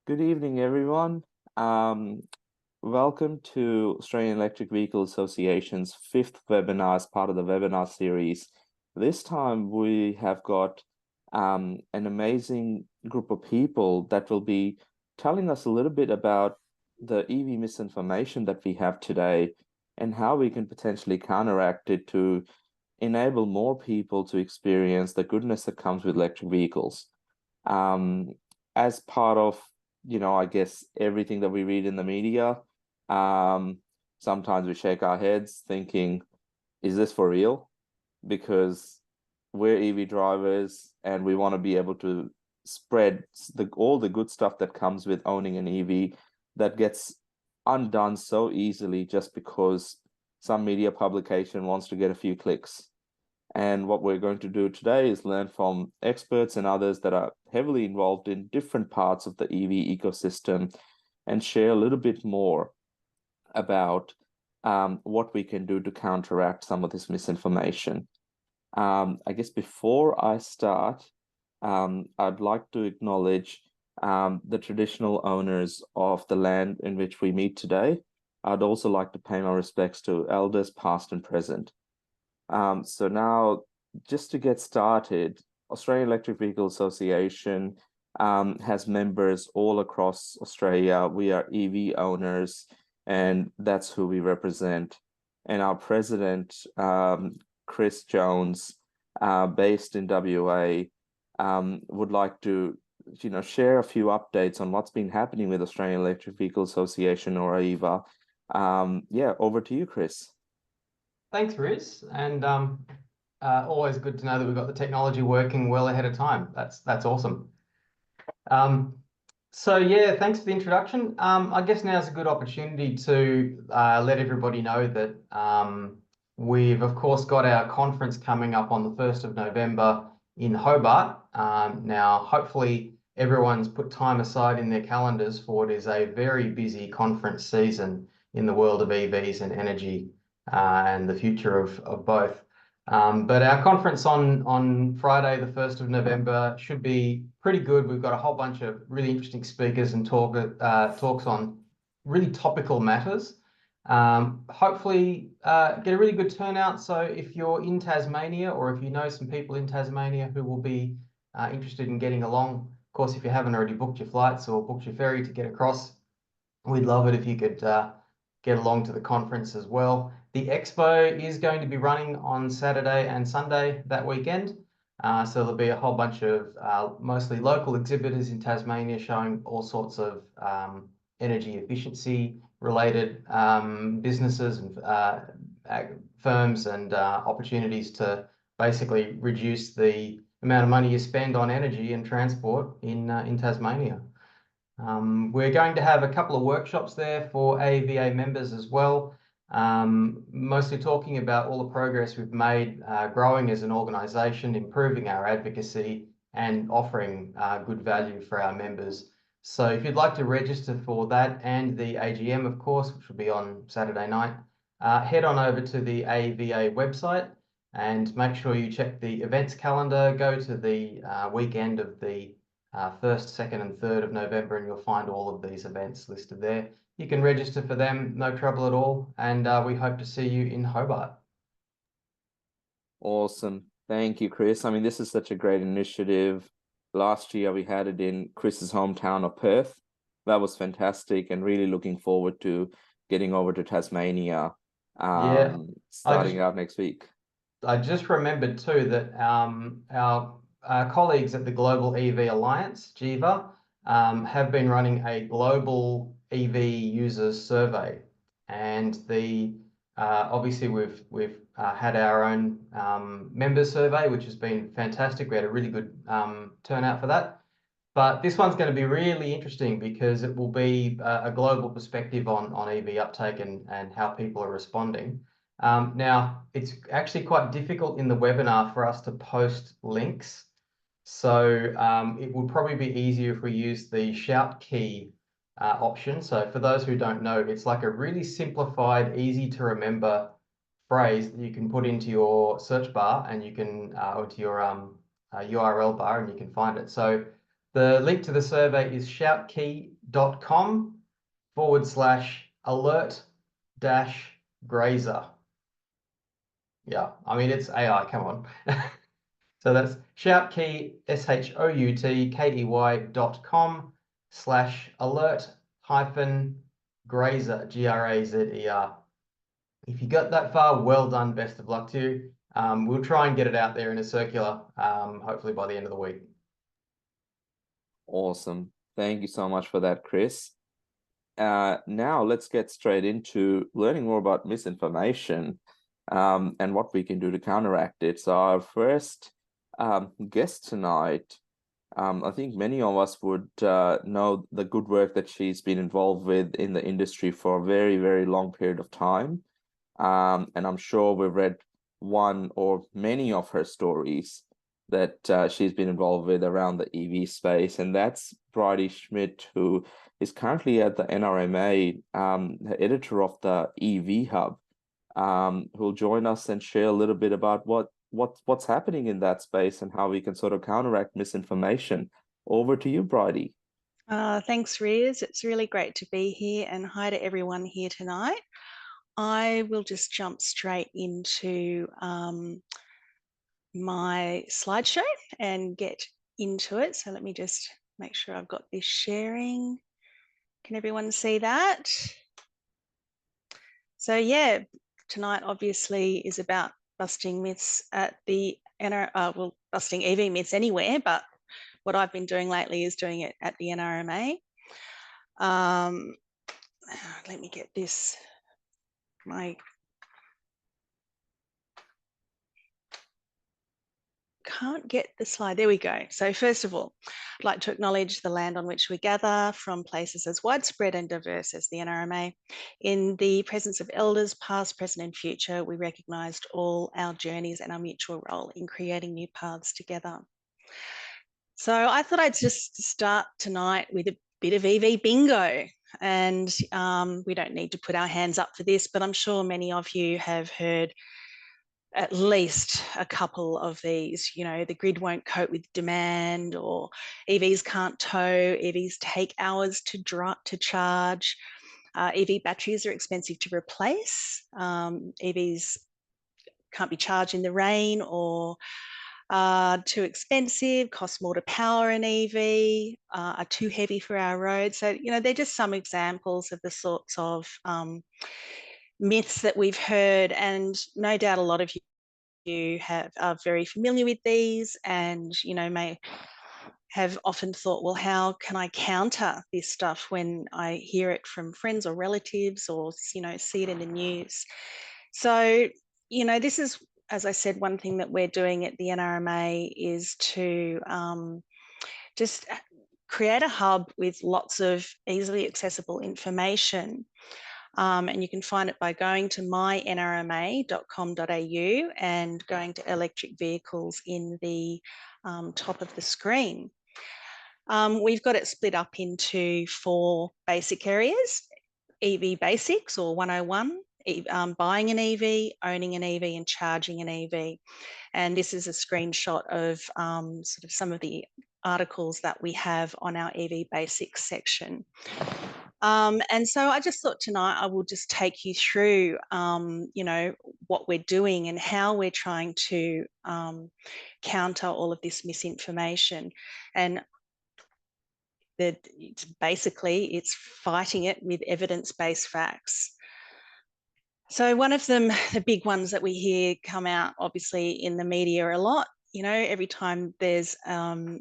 Good evening, everyone. Um, Welcome to Australian Electric Vehicle Association's fifth webinar as part of the webinar series. This time we have got an amazing group of people that will be telling us a little bit about the EV misinformation that we have today and how we can potentially counteract it to enable more people to experience the goodness that comes with electric vehicles. Um, as part of, I guess everything that we read in the media, um, sometimes we shake our heads thinking, is this for real? Because we're EV drivers and we want to be able to spread all the good stuff that comes with owning an EV that gets undone so easily just because some media publication wants to get a few clicks. And what we're going to do today is learn from experts and others that are heavily involved in different parts of the EV ecosystem and share a little bit more about what we can do to counteract some of this misinformation. I guess before I start, I'd like to acknowledge the traditional owners of the land in which we meet today. I'd also like to pay my respects to elders past and present. So now, just to get started, Australian Electric Vehicle Association has members all across Australia. We are EV owners, and that's who we represent. And our president, Chris Jones, based in WA, would like to, share a few updates on what's been happening with Australian Electric Vehicle Association, or AEVA. Yeah, over to you, Chris. Thanks, Riz, and always good to know that we've got the technology working well ahead of time. That's awesome. So yeah, thanks for the introduction. I guess now is a good opportunity to let everybody know that we've of course got our conference coming up on the 1st of November in Hobart. Now, hopefully everyone's put time aside in their calendars for what is a very busy conference season in the world of EVs and energy and the future of both. But our conference on Friday, the 1st of November, should be pretty good. We've got a whole bunch of really interesting speakers and talks on really topical matters. Hopefully get a really good turnout. So if you're in Tasmania, or if you know some people in Tasmania who will be interested in getting along, of course, if you haven't already booked your flights or booked your ferry to get across, we'd love it if you could get along to the conference as well. The expo is going to be running on Saturday and Sunday that weekend. So there'll be a whole bunch of mostly local exhibitors in Tasmania showing all sorts of energy efficiency related businesses and firms and opportunities to basically reduce the amount of money you spend on energy and transport in Tasmania. We're going to have a couple of workshops there for AEVA members as well, mostly talking about all the progress we've made growing as an organisation, improving our advocacy and offering good value for our members. So if you'd like to register for that and the AGM, of course, which will be on Saturday night, head on over to the AEVA website and make sure you check the events calendar, go to the weekend of the 1st, 2nd and 3rd of November, and you'll find all of these events listed there. You can register for them, no trouble at all, and we hope to see you in Hobart. Awesome. Thank you, Chris. I mean, this is such a great initiative. Last year we had it in Chris's hometown of Perth. That was fantastic, and really looking forward to getting over to Tasmania Yeah, starting out next week. I just remembered too that our colleagues at the Global EV Alliance, GEVA, have been running a global EV users survey, and obviously we've had our own members survey, which has been fantastic. We had a really good turnout for that. But this one's going to be really interesting because it will be a global perspective on EV uptake and how people are responding. Now, it's actually quite difficult in the webinar for us to post links. So it would probably be easier if we use the shout key option. So for those who don't know, it's like a really simplified, easy to remember phrase that you can put into your search bar and you can, or to your URL bar, and you can find it. So The link to the survey is shoutkey.com/alert-grazer. Yeah, I mean, it's AI, come on. So that's shoutkey, shoutkey.com/alert-grazer, GRAZER. If you got that far, well done, best of luck to you. We'll try and get it out there in a circular, hopefully by the end of the week. Awesome. Thank you so much for that, Chris. Now let's get straight into learning more about misinformation and what we can do to counteract it. So our first guest tonight, I think many of us would know the good work that she's been involved with in the industry for a very, very long period of time. And I'm sure we've read one or many of her stories that she's been involved with around the EV space, and that's Bridie Schmidt, who is currently at the NRMA, the editor of the EV Hub, who'll join us and share a little bit about what's happening in that space and how we can sort of counteract misinformation. Over to you, Bridie. Thanks, Riz. It's really great to be here, and hi to everyone here tonight. I will just jump straight into my slideshow and get into it. So let me just make sure I've got this sharing. Can everyone see that? So yeah, tonight obviously is about busting myths at the well, busting EV myths anywhere, but what I've been doing lately is doing it at the NRMA. Let me get this, can't get the slide. There we go. So first of all, I'd like to acknowledge the land on which we gather from places as widespread and diverse as the NRMA. In the presence of elders, past, present and future, we recognised all our journeys and our mutual role in creating new paths together. So I thought I'd just start tonight with a bit of EV bingo. And we don't need to put our hands up for this, but I'm sure many of you have heard at least a couple of these. You know, the grid won't cope with demand, or EVs can't tow, EVs take hours to charge, EV batteries are expensive to replace, EVs can't be charged in the rain, or are too expensive, cost more to power an EV, are too heavy for our roads. So, you know, they're just some examples of the sorts of myths that we've heard, and no doubt a lot of you are very familiar with these, and you know, may have often thought, well, how can I counter this stuff when I hear it from friends or relatives, or you know, see it in the news? So, you know, this is, as I said, one thing that we're doing at the NRMA is to just create a hub with lots of easily accessible information. And you can find it by going to mynrma.com.au and going to electric vehicles in the top of the screen. We've got it split up into 4 basic areas: EV basics or 101, buying an EV, owning an EV and charging an EV. And this is a screenshot of sort of some of the articles that we have on our EV basics section. And so I just thought tonight I will just take you through, you know, what we're doing and how we're trying to counter all of this misinformation. And that it's fighting it with evidence-based facts. So one of them, the big ones that we hear come out obviously in the media a lot, you know, every time there's a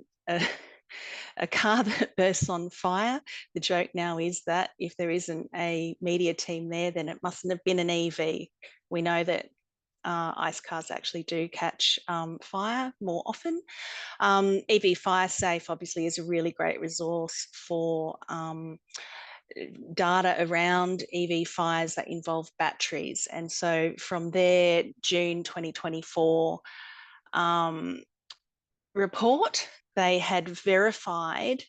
car that bursts on fire, the joke now is that if there isn't a media team there, then it mustn't have been an EV. We know that ICE cars actually do catch fire more often. EV Fire Safe obviously is a really great resource for data around EV fires that involve batteries. And so from their June 2024 report, they had verified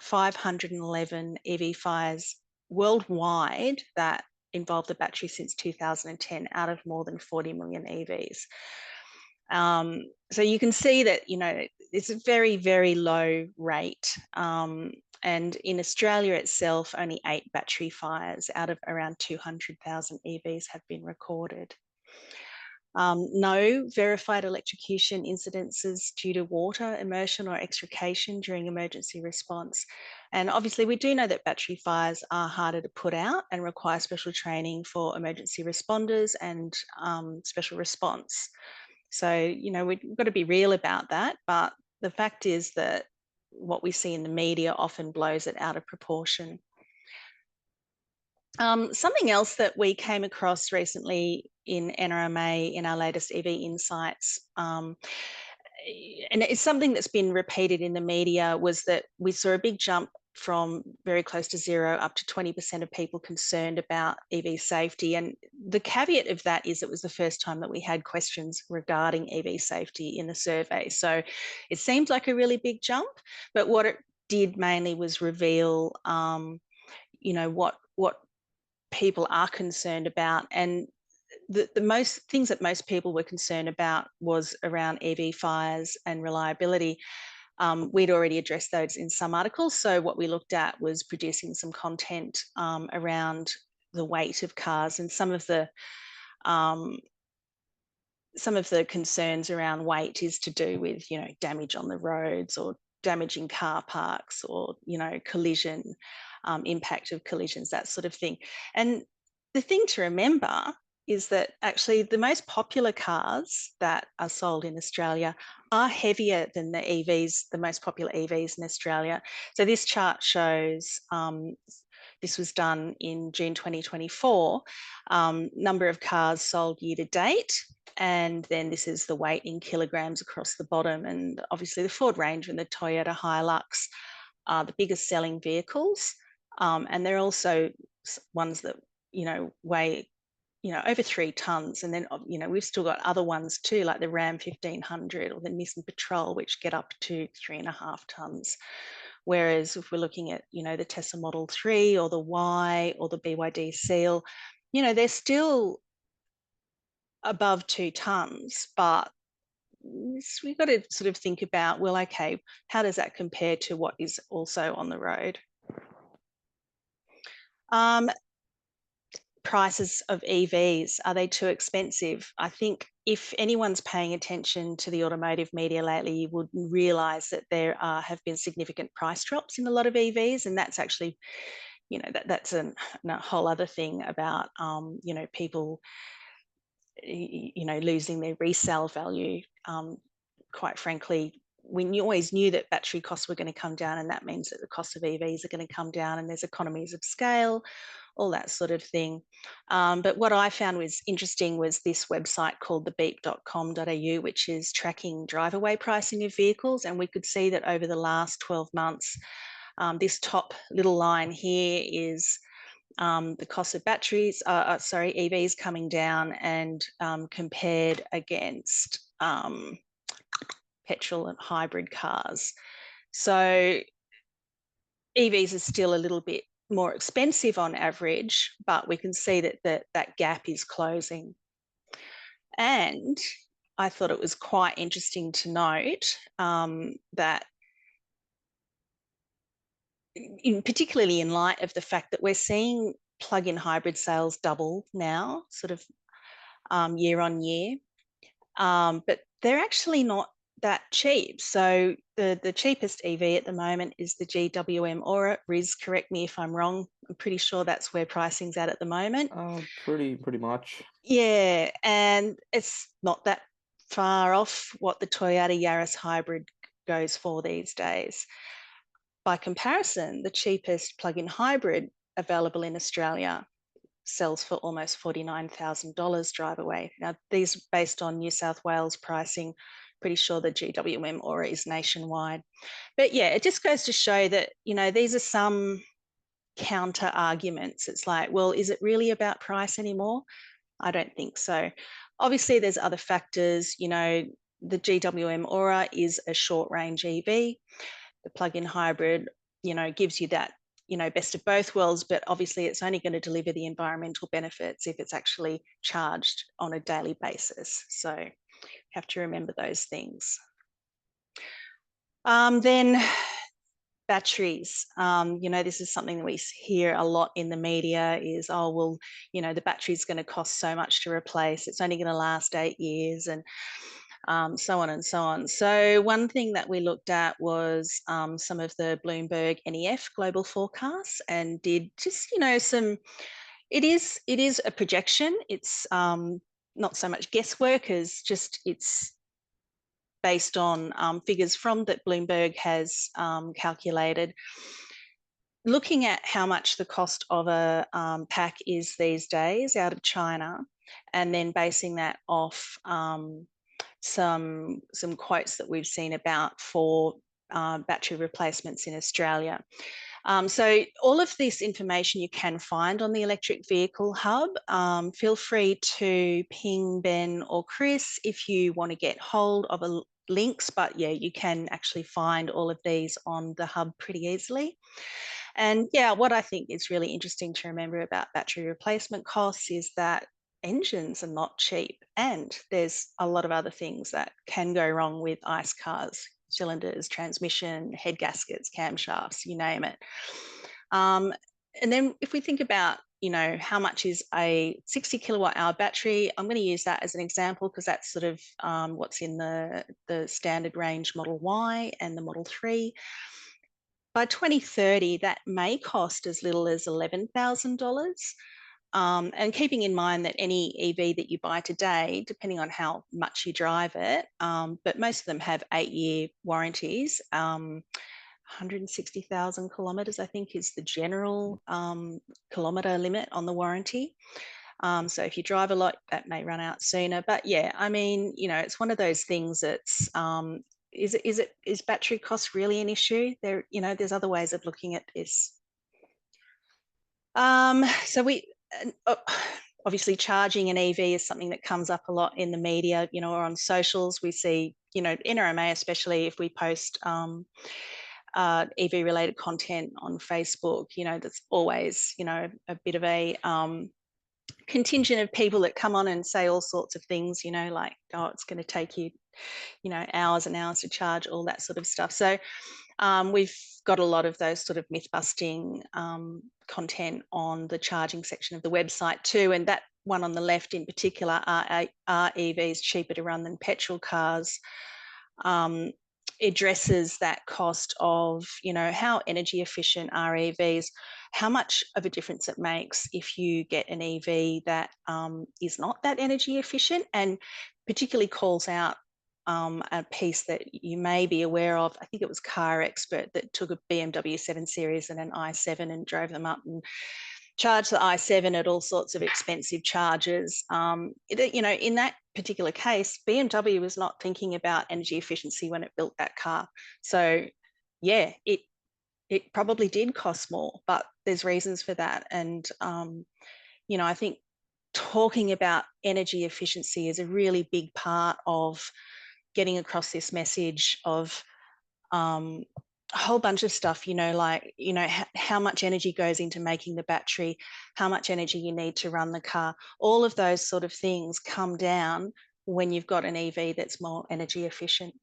511 EV fires worldwide that involved the battery since 2010 out of more than 40 million EVs. So you can see that, it's a very, very low rate. And in Australia itself, only 8 battery fires out of around 200,000 EVs have been recorded. No verified electrocution incidences due to water immersion or extrication during emergency response. And obviously we do know that battery fires are harder to put out and require special training for emergency responders and special response. So, we've got to be real about that. But the fact is that what we see in the media often blows it out of proportion. Something else that we came across recently in NRMA in our latest EV Insights, and it's something that's been repeated in the media, was that we saw a big jump from very close to zero up to 20% of people concerned about EV safety. And the caveat of that is it was the first time that we had questions regarding EV safety in the survey. So it seemed like a really big jump, but what it did mainly was reveal, what people are concerned about. And the most things that most people were concerned about was around EV fires and reliability. We'd already addressed those in some articles. So what we looked at was producing some content around the weight of cars, and some of the concerns around weight is to do with, damage on the roads or damage in car parks or, collision, impact of collisions, that sort of thing. And the thing to remember is that actually the most popular cars that are sold in Australia are heavier than the EVs, the most popular EVs in Australia. So this chart shows, this was done in June 2024, number of cars sold year to date. And then this is the weight in kilograms across the bottom. And obviously the Ford Ranger and the Toyota Hilux are the biggest selling vehicles. And they're also ones that, weigh, over 3 tons. And then, we've still got other ones too, like the Ram 1500 or the Nissan Patrol, which get up to 3.5 tons. Whereas if we're looking at, the Tesla Model 3 or the Y or the BYD Seal, they're still above 2 tons, but we've got to sort of think about, well, okay, how does that compare to what is also on the road? Prices of EVs, are they too expensive? I think if anyone's paying attention to the automotive media lately, you would realise that there have been significant price drops in a lot of EVs, and that's actually, that's a whole other thing about, people, losing their resale value. Quite frankly, we always knew that battery costs were going to come down, and that means that the cost of EVs are going to come down, and there's economies of scale, all that sort of thing. But what I found was interesting was this website called thebeep.com.au, which is tracking drive-away pricing of vehicles. And we could see that over the last 12 months, this top little line here is the cost of batteries, EVs coming down, and compared against petrol and hybrid cars. So EVs are still a little bit more expensive on average, but we can see that that gap is closing. And I thought it was quite interesting to note that particularly in light of the fact that we're seeing plug-in hybrid sales double now, sort of year on year, but they're actually not that cheap. So the cheapest EV at the moment is the GWM Aura. Riz, correct me if I'm wrong. I'm pretty sure that's where pricing's at the moment. Pretty much. Yeah, and it's not that far off what the Toyota Yaris hybrid goes for these days. By comparison, the cheapest plug-in hybrid available in Australia sells for almost $49,000 drive away. Now, these are based on New South Wales pricing. Pretty sure the GWM Aura is nationwide. But yeah, it just goes to show that, these are some counter arguments. It's like, well, is it really about price anymore? I don't think so. Obviously, there's other factors. The GWM Aura is a short range EV. The plug-in hybrid, gives you that, best of both worlds, but obviously it's only going to deliver the environmental benefits if it's actually charged on a daily basis. So Have to remember those things. Then batteries, this is something that we hear a lot in the media is, oh, well, the battery's going to cost so much to replace. It's only going to last 8 years and so on and so on. So one thing that we looked at was some of the Bloomberg NEF global forecasts and did just, it is a projection. It's not so much guesswork as just it's based on figures from that Bloomberg has calculated, looking at how much the cost of a pack is these days out of China, and then basing that off some quotes that we've seen about for battery replacements in Australia. So all of this information you can find on the Electric Vehicle Hub. Feel free to ping Ben or Chris if you want to get hold of links, but yeah, you can actually find all of these on the hub pretty easily. And yeah, what I think is really interesting to remember about battery replacement costs is that engines are not cheap, and there's a lot of other things that can go wrong with ICE cars: cylinders, transmission, head gaskets, camshafts, you name it. And then if we think about, how much is a 60 kilowatt hour battery, I'm going to use that as an example because that's sort of what's in the standard range Model Y and the Model 3. By 2030, that may cost as little as $11,000. And keeping in mind that any EV that you buy today, depending on how much you drive it, but most of them have 8-year warranties. 160,000 kilometres, I think, is the general kilometre limit on the warranty. So if you drive a lot, that may run out sooner. But yeah, I mean, it's one of those things that's, is battery cost really an issue? There's other ways of looking at this. So obviously charging an EV is something that comes up a lot in the media, or on socials. We see, NRMA, especially if we post EV related content on Facebook, that's always, a bit of a contingent of people that come on and say all sorts of things, like, oh, it's going to take you, hours and hours to charge, all that sort of stuff. So we've got a lot of those sort of myth busting content on the charging section of the website too. And that one on the left in particular, are EVs cheaper to run than petrol cars? Addresses that cost of, how energy efficient are EVs, how much of a difference it makes if you get an EV that is not that energy efficient, and particularly calls out a piece that you may be aware of. I think it was Car Expert that took a BMW 7 Series and an i7 and drove them up and charged the i7 at all sorts of expensive charges. In that particular case, BMW was not thinking about energy efficiency when it built that car. So yeah, it probably did cost more, but there's reasons for that. And, I think talking about energy efficiency is a really big part of getting across this message of a whole bunch of stuff, like, how much energy goes into making the battery, how much energy you need to run the car. All of those sort of things come down when you've got an EV that's more energy efficient.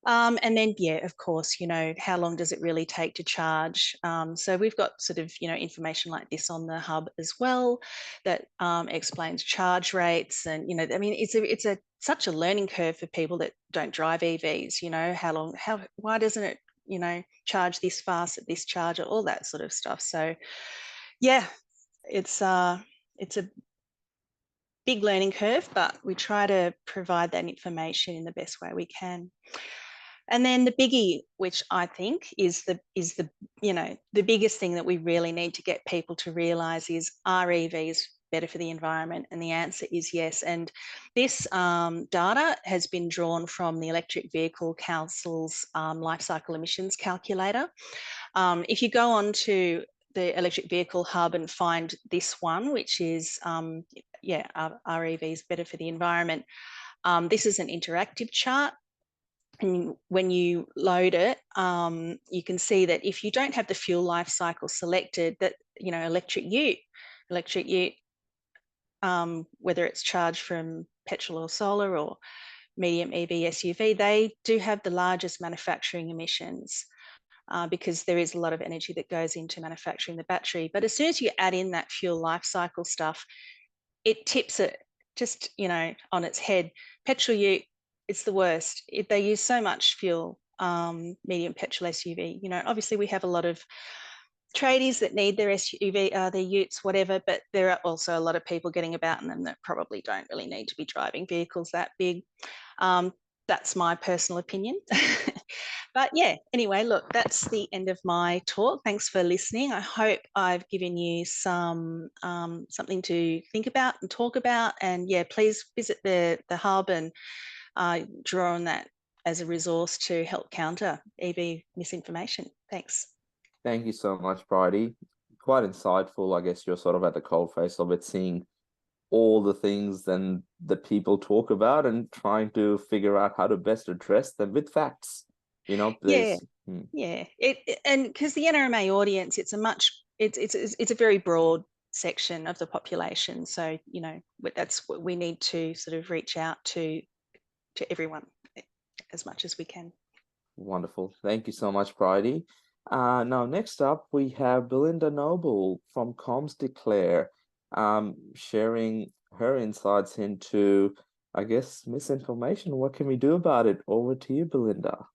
And then, yeah, of course, how long does it really take to charge? So we've got sort of, information like this on the hub as well that explains charge rates. And, I mean, it's such a learning curve for people that don't drive EVs, why doesn't it, charge this fast at this charger, all that sort of stuff. So yeah, it's a big learning curve, but we try to provide that information in the best way we can. And then the biggie, which I think is the biggest thing that we really need to get people to realise is, are EVs better for the environment? And the answer is yes. And this data has been drawn from the Electric Vehicle Council's life cycle emissions calculator. If you go on to the Electric Vehicle Hub and find this one, which is, are EVs better for the environment? This is an interactive chart. And when you load it, you can see that if you don't have the fuel life cycle selected, that, electric ute, whether it's charged from petrol or solar or medium EV SUV, they do have the largest manufacturing emissions because there is a lot of energy that goes into manufacturing the battery. But as soon as you add in that fuel life cycle stuff, it tips it just, you know, on its head. Petrol ute, it's the worst. They use so much fuel, medium petrol SUV. You know, obviously we have a lot of tradies that need their SUV, their utes, whatever, but there are also a lot of people getting about in them that probably don't really need to be driving vehicles that big. That's my personal opinion. But yeah, anyway, look, that's the end of my talk. Thanks for listening. I hope I've given you some something to think about and talk about. And yeah, please visit the hub and draw on that as a resource to help counter EV misinformation. Thanks. Thank you so much, Bridie. Quite insightful. I guess you're sort of at the coalface of it, seeing all the things then that people talk about and trying to figure out how to best address them with facts. You know, yeah, and because the NRMA audience, it's a very broad section of the population. So you know, that's what we need to sort of reach out to everyone as much as we can. Wonderful. Thank you so much, Bridie. Now, next up, we have Belinda Noble from Comms Declare, sharing her insights into, I guess, misinformation. What can we do about it? Over to you, Belinda.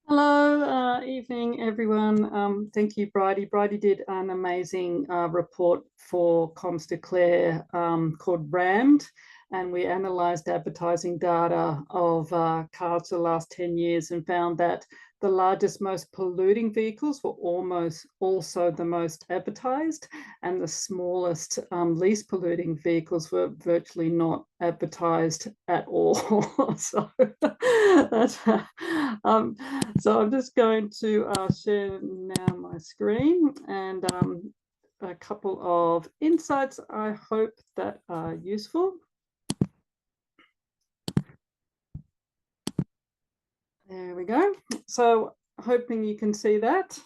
Hello, evening, everyone. Thank you, Bridie. Bridie did an amazing report for Comms Declare called Rammed, and we analysed advertising data of cars for the last 10 years and found that the largest, most polluting vehicles were almost also the most advertised, and the smallest, least polluting vehicles were virtually not advertised at all. So, so I'm just going to share now my screen and a couple of insights I hope that are useful. There we go. So hoping you can see that.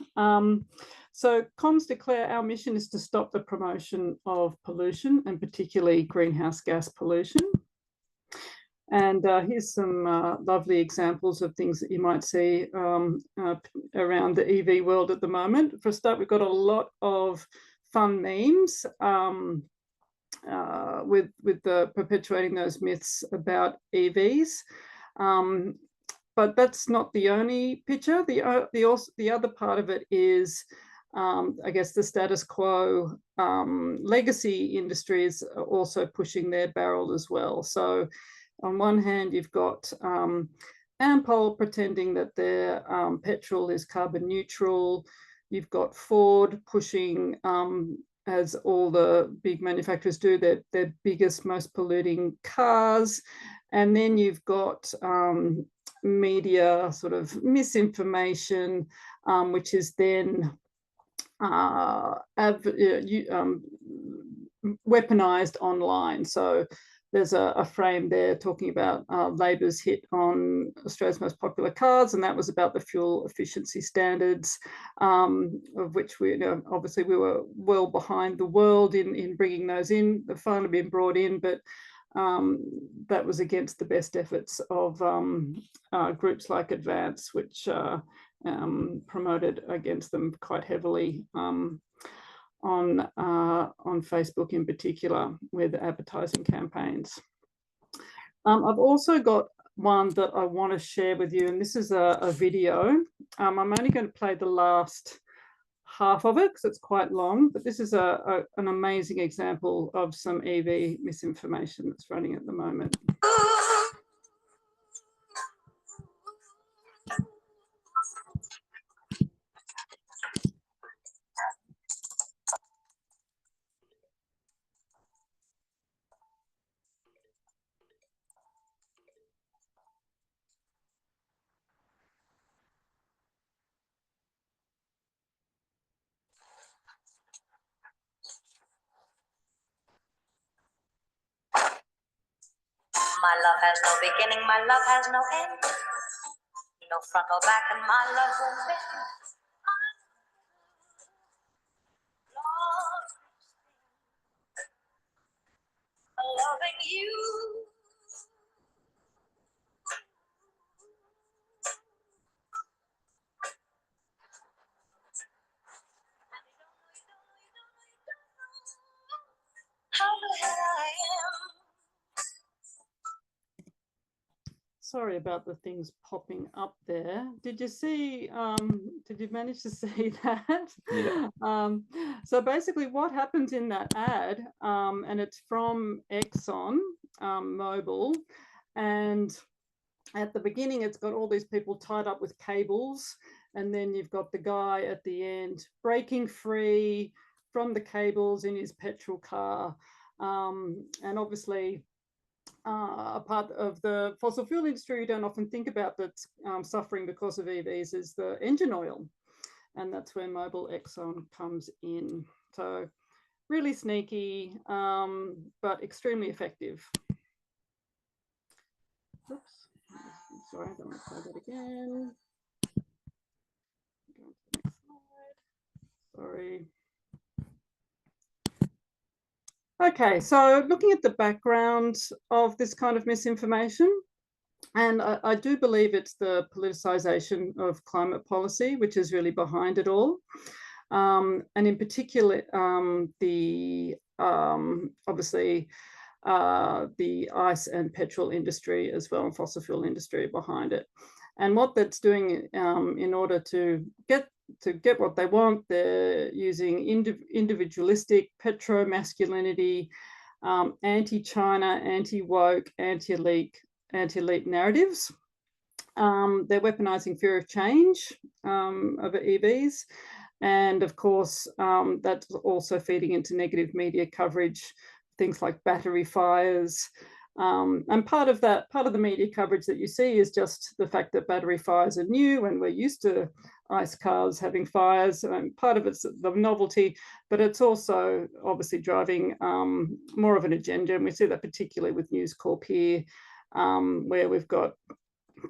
So Comms Declare, our mission is to stop the promotion of pollution, and particularly greenhouse gas pollution. And here's some lovely examples of things that you might see around the EV world at the moment. For a start, we've got a lot of fun memes with the perpetuating those myths about EVs. But that's not the only picture. The other part of it is, I guess, the status quo. Legacy industries are also pushing their barrel as well. So on one hand, you've got Ampol pretending that their petrol is carbon neutral. You've got Ford pushing, as all the big manufacturers do, their biggest, most polluting cars. And then you've got media sort of misinformation, which is then weaponized online. So there's a frame there talking about Labor's hit on Australia's most popular cars, and that was about the fuel efficiency standards, of which we, obviously we were well behind the world in bringing those in. They've finally been brought in, but that was against the best efforts of groups like Advance, which promoted against them quite heavily on Facebook in particular with advertising campaigns. I've also got one that I want to share with you, and this is a video. I'm only going to play the last half of it because it's quite long, but this is an amazing example of some EV misinformation that's running at the moment. My love has no beginning, my love has no end. No front or back, and my love won't bend. loving you. How glad I am. Sorry about the things popping up there. Did you see, did you manage to see that? Yeah. So basically what happens in that ad, and it's from Exxon Mobil, and at the beginning it's got all these people tied up with cables, and then you've got the guy at the end breaking free from the cables in his petrol car. And obviously a part of the fossil fuel industry you don't often think about that's suffering because of EVs is the engine oil. And that's where Mobil Exxon comes in. So really sneaky, but extremely effective. Oops, sorry, I don't want to try that again. Go on to the next slide. Sorry. Okay, so looking at the background of this kind of misinformation, and I do believe it's the politicization of climate policy, which is really behind it all. And in particular, obviously, the ice and petrol industry as well, and fossil fuel industry behind it. And what that's doing in order to get what they want, they're using individualistic petro-masculinity, anti-China, anti-woke, anti-elite narratives. They're weaponizing fear of change over EVs. And of course, that's also feeding into negative media coverage, things like battery fires. And part of the media coverage that you see is just the fact that battery fires are new and we're used to ICE cars having fires. And part of it's the novelty, but it's also obviously driving more of an agenda. And we see that particularly with News Corp here, where we've got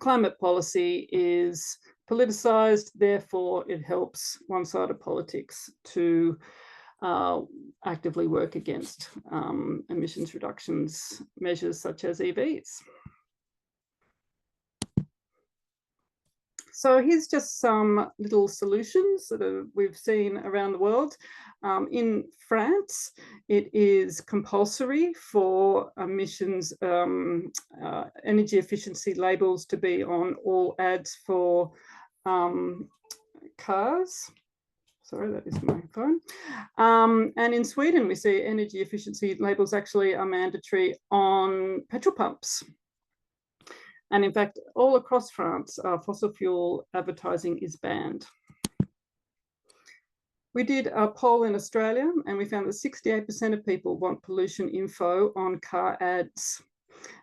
climate policy is politicized, therefore it helps one side of politics to actively work against emissions reductions measures such as EVs. So here's just some little solutions that we've seen around the world. In France, it is compulsory for emissions energy efficiency labels to be on all ads for cars. Sorry, that is my phone. And in Sweden, we see energy efficiency labels actually are mandatory on petrol pumps. And in fact, all across France, fossil fuel advertising is banned. We did a poll in Australia and we found that 68% of people want pollution info on car ads.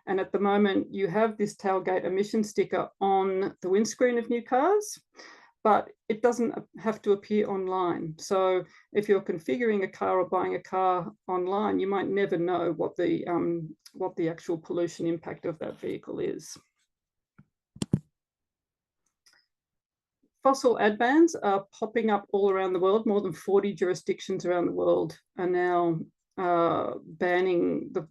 And at the moment, you have this tailgate emission sticker on the windscreen of new cars, but it doesn't have to appear online. So if you're configuring a car or buying a car online, you might never know what the actual pollution impact of that vehicle is. Fossil ad bans are popping up all around the world. More than 40 jurisdictions around the world are now banning the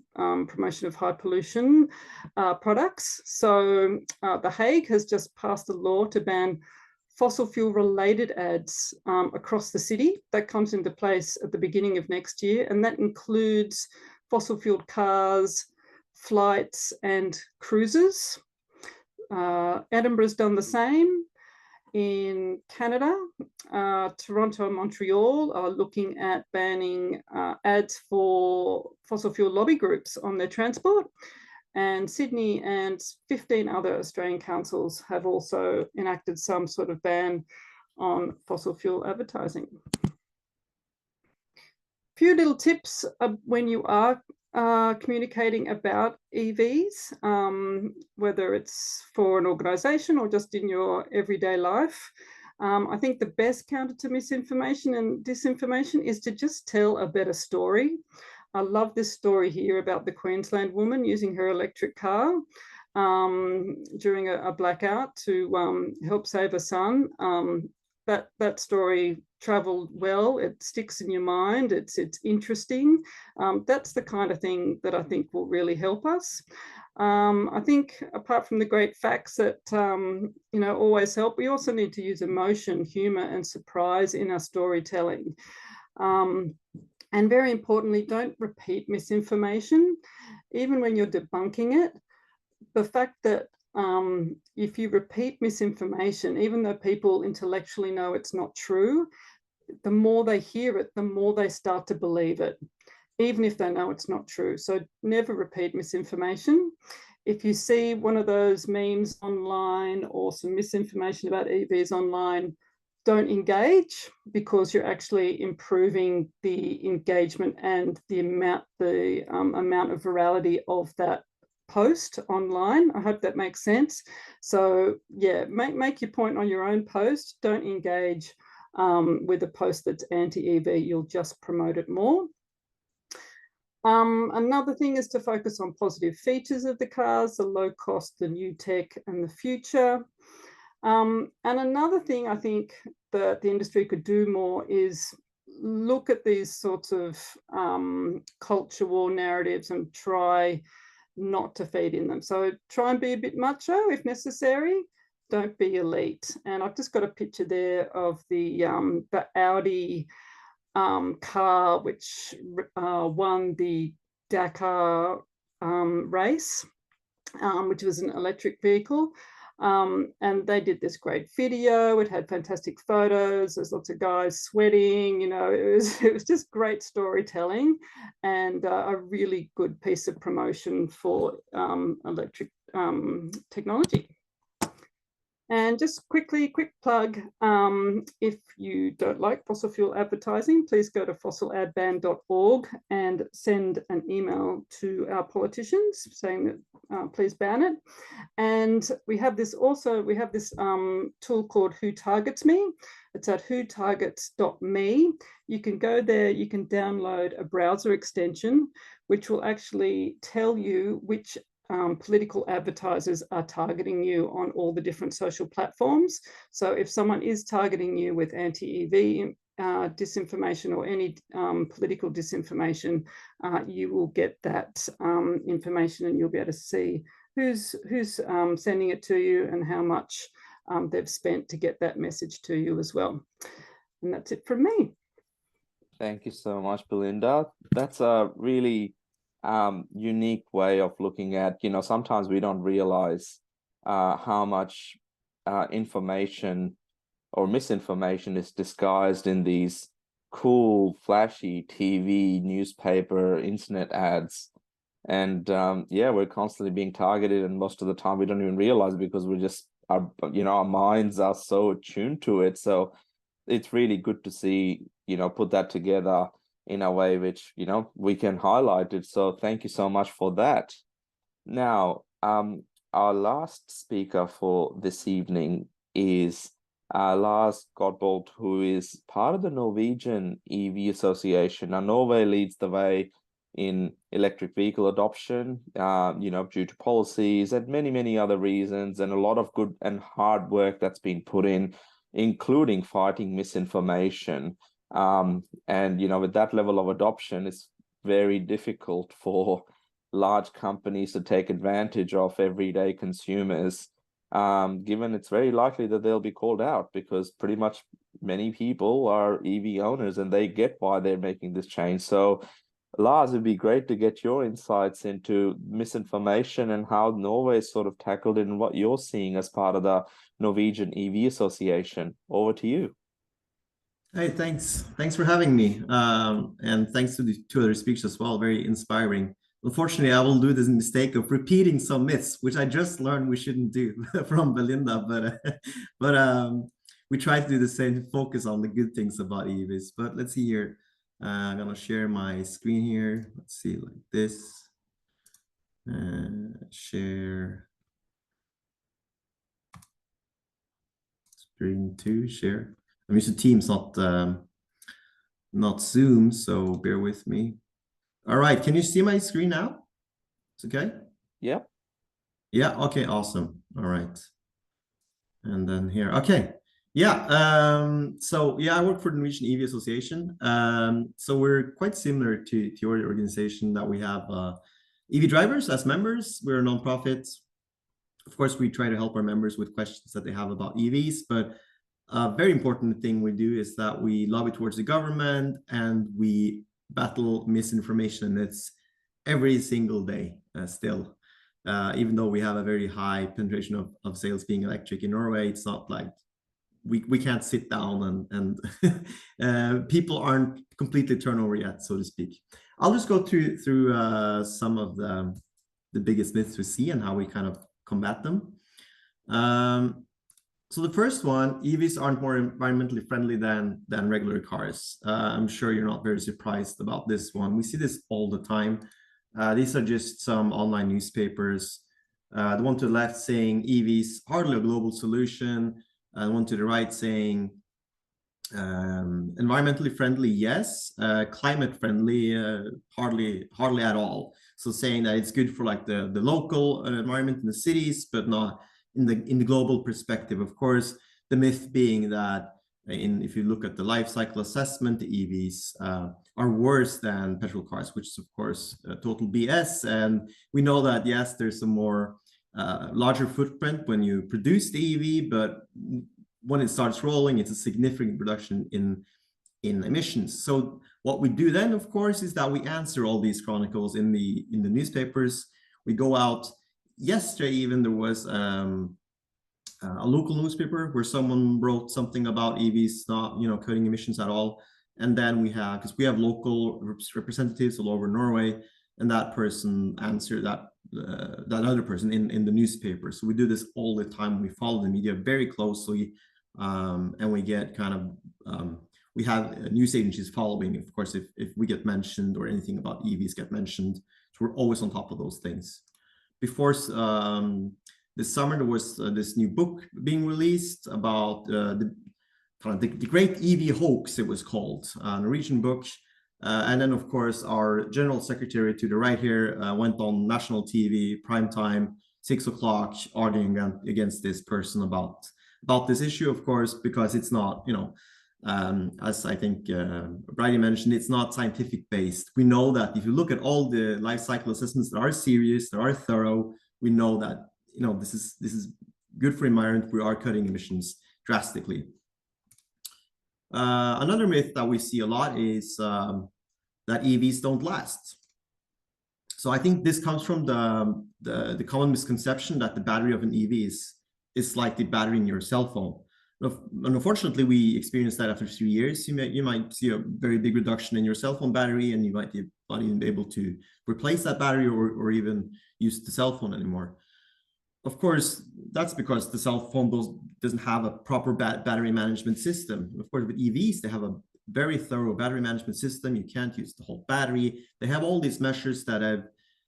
promotion of high pollution products. So The Hague has just passed a law to ban fossil fuel related ads across the city. That comes into place at the beginning of next year, and that includes fossil fueled cars, flights and cruises. Edinburgh's done the same. In Canada, Toronto and Montreal are looking at banning ads for fossil fuel lobby groups on their transport. And Sydney and 15 other Australian councils have also enacted some sort of ban on fossil fuel advertising. Few little tips when you are communicating about EVs, whether it's for an organisation or just in your everyday life. I think the best counter to misinformation and disinformation is to just tell a better story. I love this story here about the Queensland woman using her electric car during a blackout to help save her son. that story traveled well. It sticks in your mind. It's interesting. That's the kind of thing that I think will really help us. I think apart from the great facts that always help, we also need to use emotion, humor, and surprise in our storytelling. And very importantly, don't repeat misinformation, even when you're debunking it. The fact that if you repeat misinformation, even though people intellectually know it's not true, the more they hear it, the more they start to believe it, even if they know it's not true. So never repeat misinformation. If you see one of those memes online or some misinformation about EVs online, don't engage, because you're actually improving the engagement and the amount of virality of that post online. I hope that makes sense. So yeah, make your point on your own post. Don't engage with a post that's anti-EV. You'll just promote it more. Another thing is to focus on positive features of the cars, the low cost, the new tech, and the future. And another thing I think that the industry could do more is look at these sorts of culture war narratives and try not to feed in them. So try and be a bit macho if necessary. Don't be elite. And I've just got a picture there of the Audi car which won the Dakar race, which was an electric vehicle. And they did this great video. It had fantastic photos. There's lots of guys sweating. It was just great storytelling and a really good piece of promotion for electric technology. And just quick plug, if you don't like fossil fuel advertising, please go to fossiladban.org and send an email to our politicians saying that please ban it. And we have this tool called Who Targets Me. It's at whotargets.me. You can go there, you can download a browser extension, which will actually tell you which political advertisers are targeting you on all the different social platforms. So if someone is targeting you with anti-EV disinformation or any political disinformation, you will get that information and you'll be able to see who's sending it to you and how much they've spent to get that message to you as well. And that's it from me. Thank you so much, Belinda. That's a really unique way of looking at, sometimes we don't realize how much information or misinformation is disguised in these cool, flashy TV, newspaper, internet ads. And yeah, we're constantly being targeted, and most of the time we don't even realize it because we're just, our minds are so attuned to it. So it's really good to see, put that together in a way which, we can highlight it. So thank you so much for that. Now, our last speaker for this evening is Lars Godbolt, who is part of the Norwegian EV Association. Now, Norway leads the way in electric vehicle adoption, due to policies and many, many other reasons, and a lot of good and hard work that's been put in, including fighting misinformation. And, with that level of adoption, it's very difficult for large companies to take advantage of everyday consumers, given it's very likely that they'll be called out, because pretty much many people are EV owners and they get why they're making this change. So, Lars, it'd be great to get your insights into misinformation and how Norway sort of tackled it and what you're seeing as part of the Norwegian EV Association. Over to you. Hey, thanks for having me, and thanks to the two other speakers as well. Very inspiring. Unfortunately, I will do this mistake of repeating some myths, which I just learned we shouldn't do from Belinda, but we try to do the same, focus on the good things about EVs. But let's see here. I'm gonna share my screen here. Let's see, like this. Share screen 2, share. I'm using Teams, not Zoom, so bear with me. All right, can you see my screen now? It's okay? Yeah. Yeah, okay, awesome. All right. And then here, okay. Yeah, so yeah, I work for the Norwegian AEVA Association. So we're quite similar to your organization, that we have EV drivers as members. We're a nonprofit. Of course, we try to help our members with questions that they have about EVs, but a very important thing we do is that we lobby towards the government and we battle misinformation. It's every single day still. Even though we have a very high penetration of sales being electric in Norway, it's not like we can't sit down and people aren't completely turned over yet, so to speak. I'll just go through some of the biggest myths we see and how we kind of combat them. So the first one, EVs aren't more environmentally friendly than regular cars. I'm sure you're not very surprised about this one. We see this all the time. These are just some online newspapers. The one to the left saying EVs hardly a global solution. The one to the right saying environmentally friendly, yes. Climate friendly, hardly at all. So saying that it's good for like the local environment in the cities, but not in the global perspective. Of course, the myth being that if you look at the life cycle assessment, the EVs are worse than petrol cars, which is of course total BS. And we know that yes, there's a more larger footprint when you produce the EV, but when it starts rolling, it's a significant reduction in emissions. So what we do then, of course, is that we answer all these chronicles in the newspapers. We go out. Yesterday, even there was a local newspaper where someone wrote something about EVs not, cutting emissions at all. And then we have, because we have local representatives all over Norway, and that person answered that other person in the newspaper. So we do this all the time. We follow the media very closely, and we get kind of we have news agencies following, of course, if we get mentioned or anything about EVs get mentioned. So we're always on top of those things. Before this summer, there was this new book being released about the great EV hoax, it was called, a Norwegian book. And then, of course, our general secretary to the right here went on national TV, prime time, 6 o'clock, arguing against this person about this issue, of course, because it's not, as I think Bridie mentioned, it's not scientific based. We know that if you look at all the life cycle assessments that are serious, that are thorough, we know that this is good for environment. We are cutting emissions drastically. Another myth that we see a lot is that EVs don't last. So I think this comes from the common misconception that the battery of an EV is like the battery in your cell phone. And unfortunately, we experienced that after 3 years. You might see a very big reduction in your cell phone battery, and you might not even be able to replace that battery or even use the cell phone anymore. Of course, that's because the cell phone doesn't have a proper battery management system. Of course, with EVs, they have a very thorough battery management system. You can't use the whole battery. They have all these measures that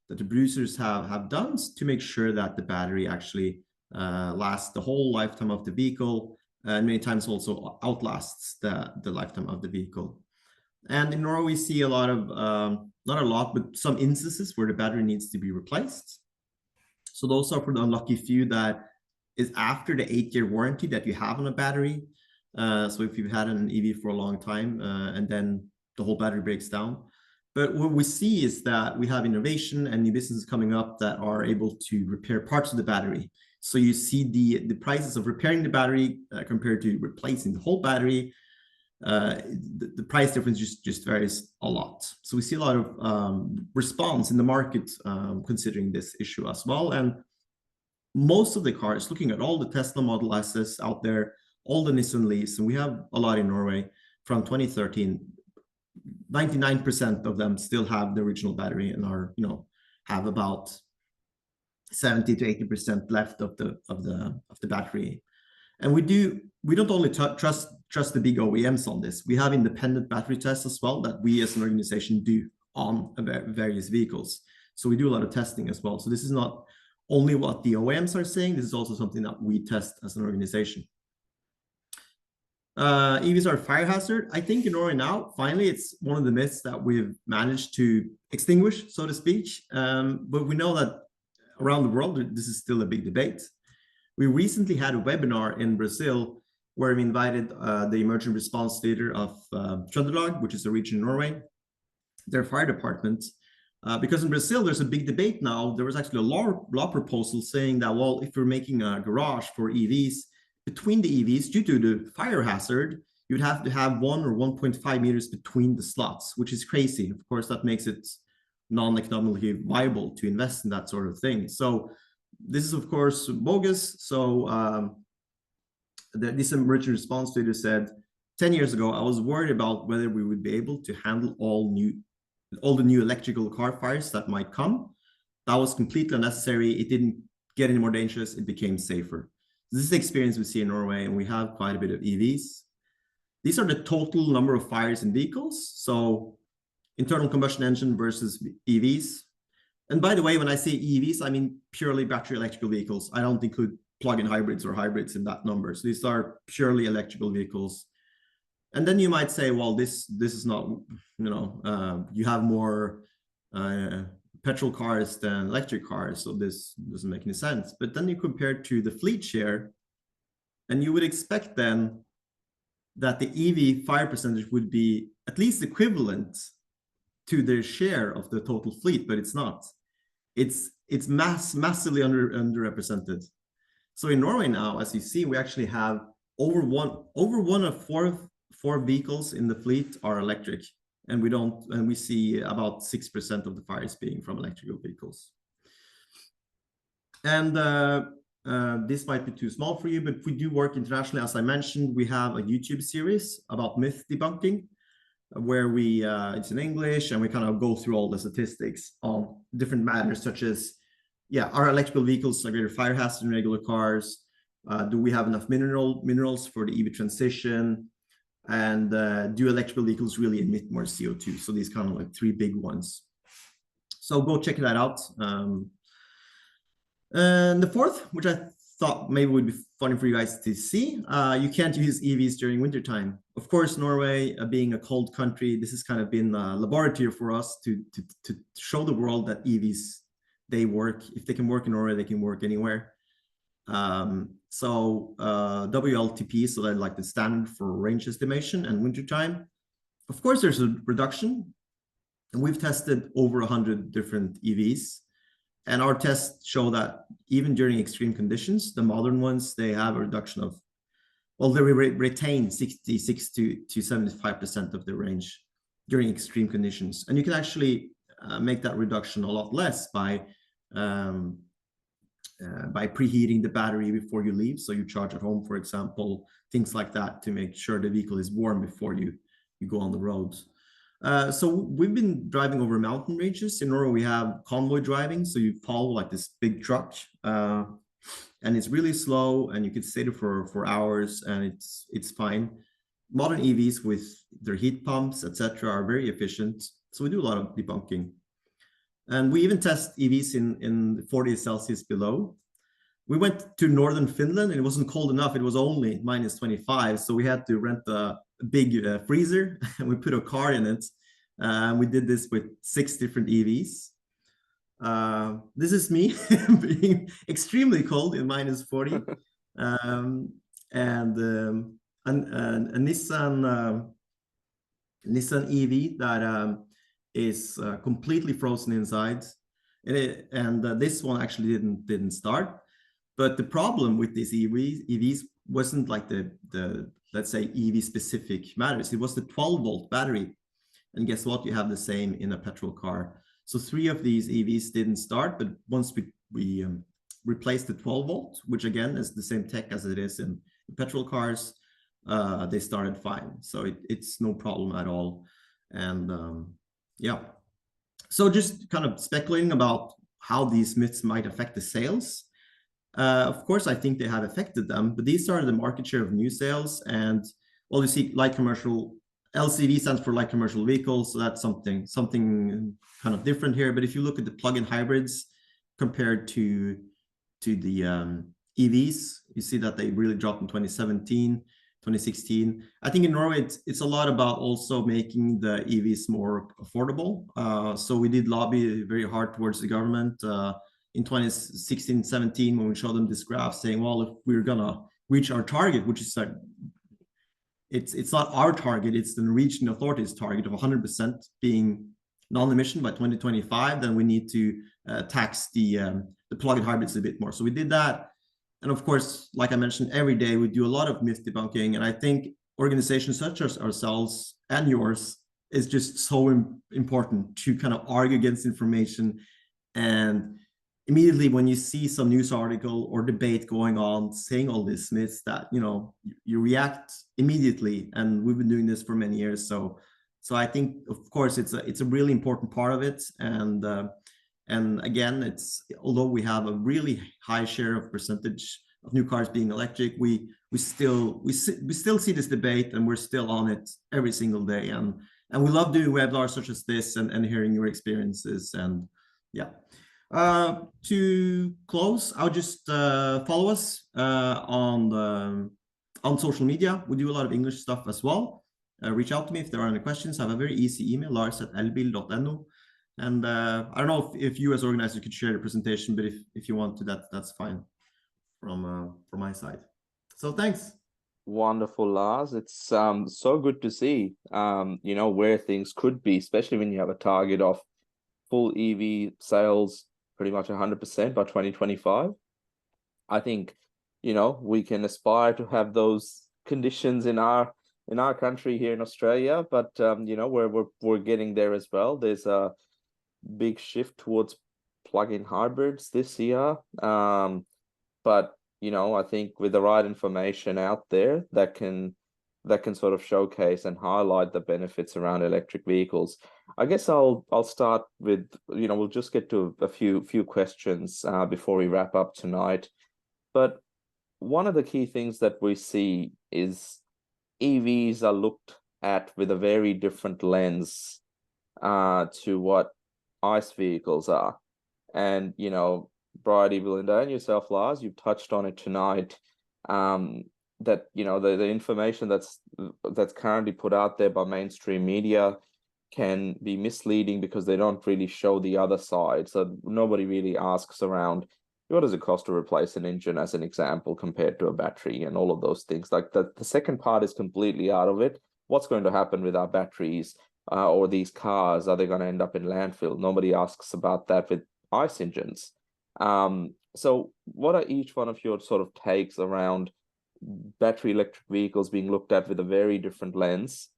the producers have done to make sure that the battery actually lasts the whole lifetime of the vehicle, and many times also outlasts the lifetime of the vehicle. And in Norway, we see a lot of, not a lot, but some instances where the battery needs to be replaced. So those are for the unlucky few that is after the 8-year warranty that you have on a battery. So if you've had an EV for a long time and then the whole battery breaks down. But what we see is that we have innovation and new businesses coming up that are able to repair parts of the battery. So you see the prices of repairing the battery compared to replacing the whole battery. The price difference just varies a lot. So we see a lot of response in the market considering this issue as well. And most of the cars, looking at all the Tesla Model S's out there, all the Nissan Leafs, and we have a lot in Norway from 2013, 99% of them still have the original battery and are, have about 70 to 80% left of the battery. And we don't only trust the big OEMs on this. We have independent battery tests as well that we as an organization do on various vehicles. So we do a lot of testing as well. So this is not only what the OEMs are saying, this is also something that we test as an organization. EVs are a fire hazard. I think in Norway now, finally, it's one of the myths that we've managed to extinguish, so to speak. But we know that around the world, this is still a big debate. We recently had a webinar in Brazil where we invited the emergency response leader of Trøndelag, which is a region in Norway, their fire department. Because in Brazil, there's a big debate now. There was actually a law proposal saying that, well, if we're making a garage for EVs, between the EVs, due to the fire hazard, you'd have to have 1 or 1.5 meters between the slots, which is crazy. Of course, that makes it non-economically viable to invest in that sort of thing. So this is, of course, bogus. So this emergency response leader said, 10 years ago, I was worried about whether we would be able to handle all the new electrical car fires that might come. That was completely unnecessary. It didn't get any more dangerous. It became safer. This is the experience we see in Norway, and we have quite a bit of EVs. These are the total number of fires in vehicles. So internal combustion engine versus EVs. And by the way, when I say EVs, I mean purely battery electrical vehicles. I don't include plug-in hybrids or hybrids in that number. So these are purely electrical vehicles. And then you might say, well, this is not, you have more petrol cars than electric cars, so this doesn't make any sense. But then you compare it to the fleet share, and you would expect then that the EV fire percentage would be at least equivalent to their share of the total fleet, but it's not. It's massively underrepresented. So in Norway now, as you see, we actually have over one of four vehicles in the fleet are electric, and we see about 6% of the fires being from electrical vehicles. And this might be too small for you, but we do work internationally. As I mentioned, we have a YouTube series about myth debunking, where it's in English, and we kind of go through all the statistics on different matters, such as, are electrical vehicles a greater fire hazard than regular cars? Do we have enough minerals for the EV transition? And do electrical vehicles really emit more CO2? So these kind of like 3 big ones. So go check that out. And the fourth, which I thought maybe would be funny for you guys to see, you can't use EVs during wintertime. Of course, Norway, being a cold country, this has kind of been a laboratory for us to show the world that EVs, they work. If they can work in Norway, they can work anywhere. So WLTP, so that's like the standard for range estimation and wintertime. Of course, there's a reduction, and we've tested over 100 different EVs. And our tests show that even during extreme conditions, the modern ones, they have a reduction of, well, they retain 66 to 75% of the range during extreme conditions. And you can actually make that reduction a lot less by preheating the battery before you leave. So you charge at home, for example, things like that, to make sure the vehicle is warm before you go on the roads. So we've been driving over mountain ranges. In Norway, we have convoy driving. So you follow like this big truck, and it's really slow, and you can stay there for hours, and it's fine. Modern EVs with their heat pumps, etc., are very efficient. So we do a lot of debunking. And we even test EVs in 40 Celsius below. We went to northern Finland, and it wasn't cold enough. It was only -25. So we had to rent a big freezer, and we put a car in it. We did this with 6 different EVs. This is me being extremely cold in -40. And a Nissan EV that is completely frozen inside, and this one actually didn't start. But the problem with these EVs wasn't like the let's say EV specific matters. It was the 12-volt battery, and guess what? You have the same in a petrol car. So 3 of these EVs didn't start, but once we replaced the 12-volt, which again is the same tech as it is in petrol cars, they started fine. So it's no problem at all. And so just kind of speculating about how these myths might affect the sales. Of course, I think they have affected them, but these are the market share of new sales. And well, you see light commercial, LCV stands for light commercial vehicles. So that's something kind of different here. But if you look at the plug-in hybrids compared to the EVs, you see that they really dropped in 2017. 2016. I think in Norway, it's a lot about also making the EVs more affordable. So we did lobby very hard towards the government in 2016, 17, when we showed them this graph saying, well, if we're gonna reach our target, which is like it's not our target, it's the Norwegian authorities' target of 100% being non-emission by 2025, then we need to tax the plug-in hybrids a bit more. So we did that. And of course, like I mentioned, every day we do a lot of myth debunking. And I think organizations such as ourselves and yours is just so important to kind of argue against information. And immediately when you see some news article or debate going on saying all these myths, that, you know, you react immediately. And we've been doing this for many years. So I think, of course, it's a really important part of it. And again, it's, although we have a really high share of percentage of new cars being electric, we still see this debate, and we're still on it every single day. And we love doing webinars such as this and hearing your experiences. And yeah. To close, I'll just follow us on social media. We do a lot of English stuff as well. Reach out to me if there are any questions. I have a very easy email, lars@elbil.no. And I don't know if you as organizer could share the presentation, but if you want to, that's fine from my side. So thanks. Wonderful, Lars. It's so good to see you know, where things could be, especially when you have a target of full EV sales pretty much 100% by 2025. I think, you know, we can aspire to have those conditions in our country here in Australia, but you know, we're getting there as well. There's a big shift towards plug-in hybrids this year, but you know, I think with the right information out there that can sort of showcase and highlight the benefits around electric vehicles. I guess I'll start with, you know, we'll just get to a few questions before we wrap up tonight. But one of the key things that we see is EVs are looked at with a very different lens to what ICE vehicles are. And, you know, Bridie, Belinda, and yourself, Lars, you've touched on it tonight, that, you know, the information that's currently put out there by mainstream media can be misleading because they don't really show the other side. So nobody really asks around, what does it cost to replace an engine, as an example, compared to a battery, and all of those things. Like the second part is completely out of it. What's going to happen with our batteries or these cars? Are they going to end up in landfill? Nobody asks about that with ICE engines. So what are each one of your sort of takes around battery electric vehicles being looked at with a very different lens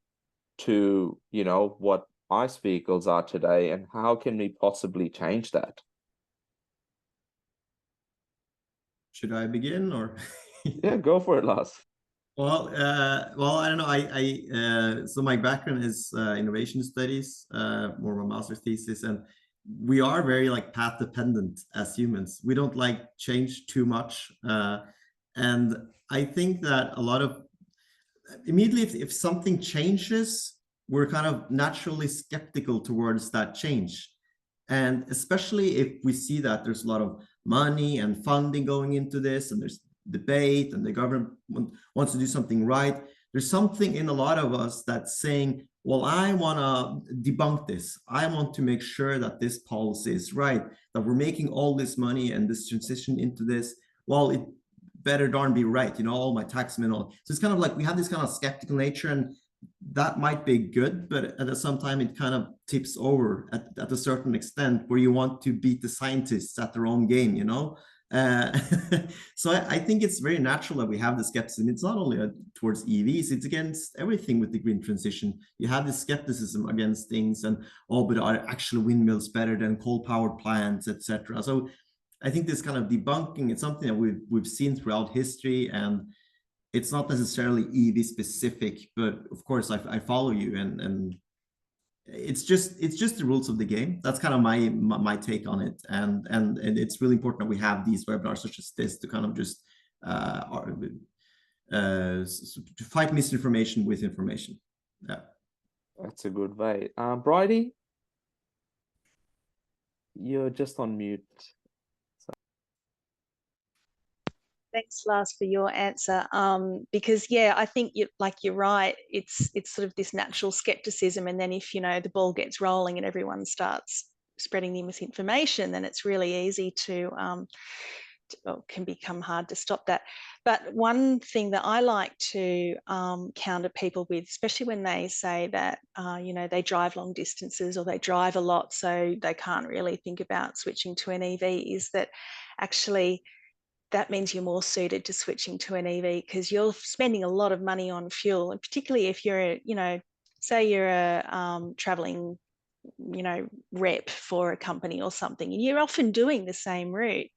to, you know, what ICE vehicles are today, and how can we possibly change that? Should I begin, or? Yeah, go for it, Lars. Well, I don't know. So my background is innovation studies, more of a master's thesis, and we are very like path dependent as humans. We don't like change too much, and I think that a lot of immediately if something changes, we're kind of naturally skeptical towards that change, and especially if we see that there's a lot of money and funding going into this, and there's debate, and the government wants to do something right. There's something in a lot of us that's saying, well, I want to debunk this. I want to make sure that this policy is right, that we're making all this money and this transition into this. Well, it better darn be right, you know, all my tax and all. So it's kind of like we have this kind of skeptical nature, and that might be good, but at the same time, it kind of tips over at a certain extent where you want to beat the scientists at their own game, you know? So I think it's very natural that we have the skepticism. It's not only towards EVs, it's against everything with the green transition. You have this skepticism against things, and but are actual windmills better than coal-powered plants, etc. So I think this kind of debunking, it's something that we've seen throughout history, and it's not necessarily EV specific, but of course I follow you, and it's just the rules of the game. That's kind of my take on it, and it's really important that we have these webinars such as this to kind of just to fight misinformation with information. Yeah, that's a good way. Bridie, you're just on mute. Thanks, Lars, for your answer. Because yeah, I think you're right. It's sort of this natural skepticism, and then if, you know, the ball gets rolling and everyone starts spreading the misinformation, then it's really easy to can become hard to stop that. But one thing that I like to counter people with, especially when they say that, you know, they drive long distances or they drive a lot, so they can't really think about switching to an EV, is that actually that means you're more suited to switching to an EV, because you're spending a lot of money on fuel, and particularly if you're, you know, say you're a traveling, you know, rep for a company or something, and you're often doing the same route.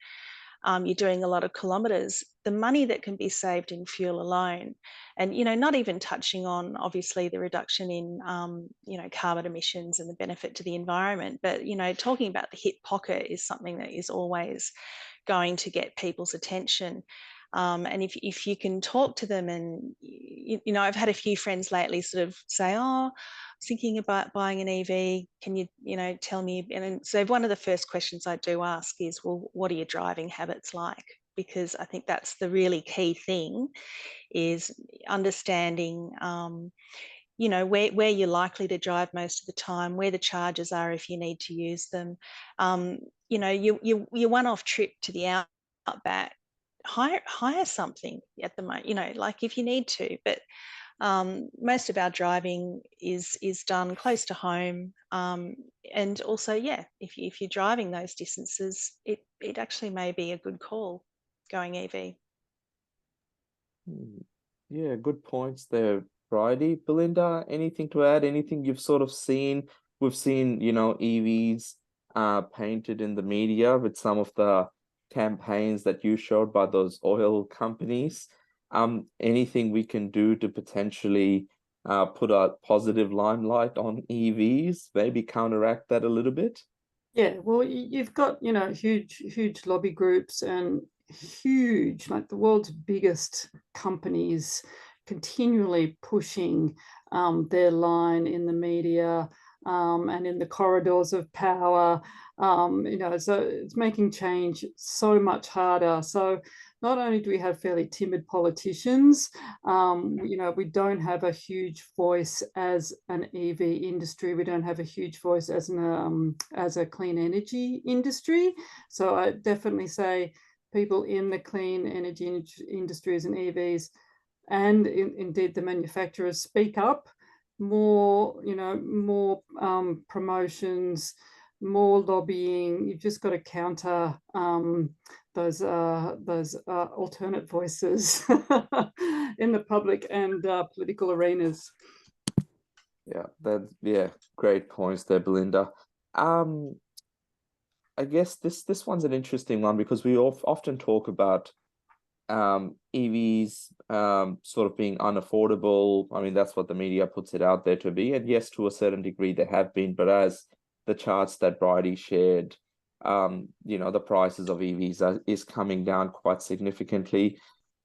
You're doing a lot of kilometres, the money that can be saved in fuel alone, and, you know, not even touching on obviously the reduction in, you know, carbon emissions and the benefit to the environment, but, you know, talking about the hip pocket is something that is always going to get people's attention. And if you can talk to them, and, you know, I've had a few friends lately sort of say, oh, I was thinking about buying an EV, can you, you know, tell me? And so one of the first questions I do ask is, well, what are your driving habits like? Because I think that's the really key thing, is understanding, you know, where you're likely to drive most of the time, where the charges are if you need to use them. You know, your one-off trip to the outback, hire something at the moment, you know, like if you need to, but most of our driving is done close to home, and also, yeah, if you're driving those distances, it actually may be a good call going EV. Yeah, good points there, Bridie. Belinda, anything to add? Anything you've sort of seen? We've seen, you know, EVs painted in the media with some of the campaigns that you showed by those oil companies. Anything we can do to potentially put a positive limelight on EVs, maybe counteract that a little bit? Yeah, well, you've got, you know, huge lobby groups and huge, like the world's biggest companies continually pushing their line in the media and in the corridors of power, you know, so it's making change so much harder. So not only do we have fairly timid politicians, you know, we don't have a huge voice as an EV industry. We don't have a huge voice as a clean energy industry. So I definitely say people in the clean energy industries and EVs, and indeed the manufacturers, speak up more. You know, more promotions, more lobbying. You've just got to counter those alternate voices in the public and political arenas. Yeah, great points there, Belinda. I guess this one's an interesting one, because we often talk about EVs sort of being unaffordable. I mean, that's what the media puts it out there to be, and yes, to a certain degree they have been, but as the charts that Bridie shared, you know, the prices of EVs is coming down quite significantly.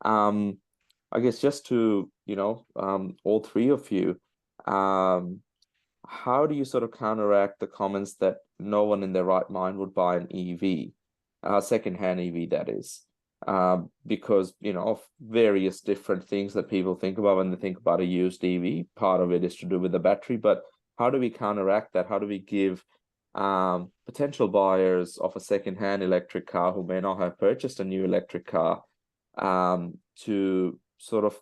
I guess just to, you know, all three of you, how do you sort of counteract the comments that no one in their right mind would buy an EV, secondhand EV, that is, because, you know, of various different things that people think about when they think about a used EV? Part of it is to do with the battery, but how do we counteract that? How do we give potential buyers of a secondhand electric car who may not have purchased a new electric car to sort of